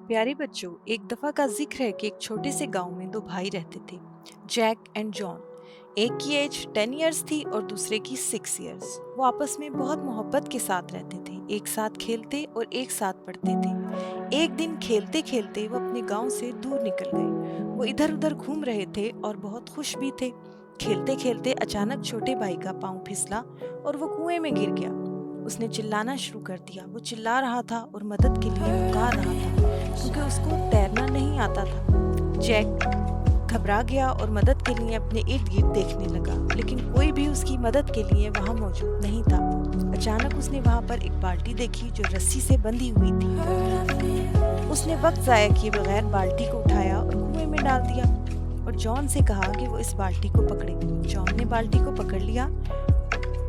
प्यारे बच्चों, एक दफा का जिक्र है कि एक छोटे से गांव में दो भाई रहते थे, जैक एंड जॉन। एक की एज 10 इयर्स थी और दूसरे की 6 इयर्स। वो आपस में बहुत मोहब्बत के साथ रहते थे, एक साथ खेलते और एक साथ पढ़ते थे। एक दिन खेलते खेलते वो अपने गांव से दूर निकल गए। वो इधर उधर घूम रहे थे और बहुत खुश भी थे। खेलते खेलते अचानक छोटे भाई का पाँव फिसला और वो कुएं में गिर गया। उसने चिल्लाना शुरू कर दिया। वो चिल्ला रहा था और मदद के लिए पुकार रहा था, क्योंकि उसको तैरना नहीं आता था। जैक घबरा गया और मदद के लिए अपने इर्द गिर्द देखने लगा, लेकिन कोई भी उसकी मदद के लिए वहां मौजूद नहीं था। अचानक उसने वहां पर एक बाल्टी देखी जो रस्सी से बंधी हुई थी। उसने वक्त जाया किए बगैर बाल्टी को उठाया और कुएं में डाल दिया और जॉन से कहा कि वो इस बाल्टी को पकड़े। जॉन ने बाल्टी को पकड़ लिया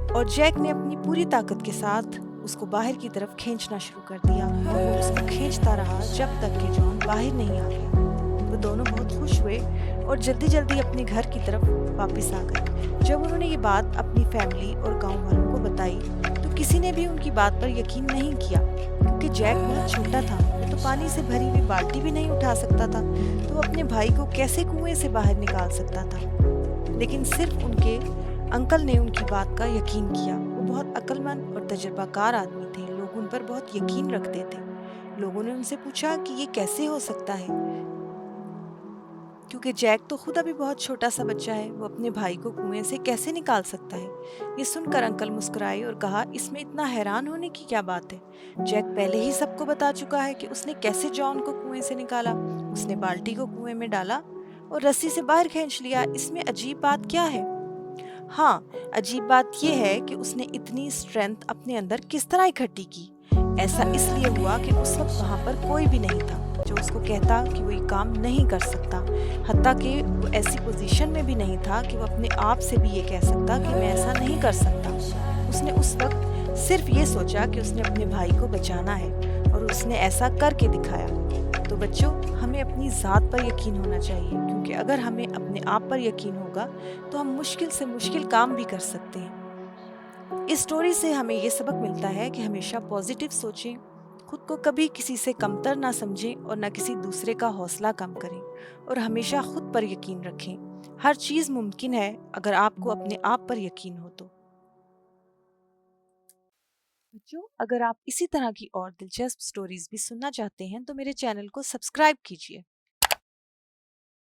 और जैक ने अपनी पूरी ताकत के साथ उसको बाहर की तरफ खींचना शुरू कर दिया और वो उसको खींचता रहा जब तक कि जॉन बाहर नहीं आ गया। वो दोनों बहुत खुश हुए और जल्दी जल्दी अपने घर की तरफ वापस आ गए। जब उन्होंने ये बात अपनी फैमिली और गांव वालों को बताई तो किसी ने भी उनकी बात पर यकीन नहीं किया, क्योंकि जैक बहुत छोटा था। वो तो पानी से भरी हुई बाल्टी भी नहीं उठा सकता था, तो वो अपने भाई को कैसे कुएं से बाहर निकाल सकता था। लेकिन सिर्फ उनके अंकल ने उनकी बात का यकीन किया। वो बहुत अक्लमंद और तजुर्बाकार आदमी थे, लोग उन पर बहुत यकीन रखते थे। लोगों ने उनसे पूछा कि ये कैसे हो सकता है, क्योंकि जैक तो खुद अभी बहुत छोटा सा बच्चा है, वो अपने भाई को कुएं से कैसे निकाल सकता है। ये सुनकर अंकल मुस्कुराए और कहा, इसमें इतना हैरान होने की क्या बात है। जैक पहले ही सबको बता चुका है कि उसने कैसे जॉन को कुएं से निकाला। उसने बाल्टी को कुएं में डाला और रस्सी से बाहर खींच लिया। इसमें अजीब बात क्या है? हाँ, अजीब बात यह है कि उसने इतनी स्ट्रेंथ अपने अंदर किस तरह इकट्ठी की। ऐसा इसलिए हुआ कि उस वक्त वहां पर कोई भी नहीं था जो उसको कहता कि वो ये काम नहीं कर सकता। हत्ता कि वो ऐसी पोजीशन में भी नहीं था कि वो अपने आप से भी ये कह सकता कि मैं ऐसा नहीं कर सकता। उसने उस वक्त सिर्फ ये सोचा कि उसने अपने भाई को बचाना है और उसने ऐसा करके दिखाया। तो बच्चों, हमें अपनी ज़ात पर यकीन होना चाहिए, क्योंकि अगर हमें अपने आप पर यकीन होगा तो हम मुश्किल से मुश्किल काम भी कर सकते हैं। इस स्टोरी से हमें ये सबक मिलता है कि हमेशा पॉजिटिव सोचें, खुद को कभी किसी से कमतर ना समझें और ना किसी दूसरे का हौसला कम करें, और हमेशा खुद पर यकीन रखें। हर चीज़ मुमकिन है अगर आपको अपने आप पर यकीन हो तो। बच्चों, अगर आप इसी तरह की और दिलचस्प स्टोरीज भी सुनना चाहते हैं तो मेरे चैनल को सब्सक्राइब कीजिए।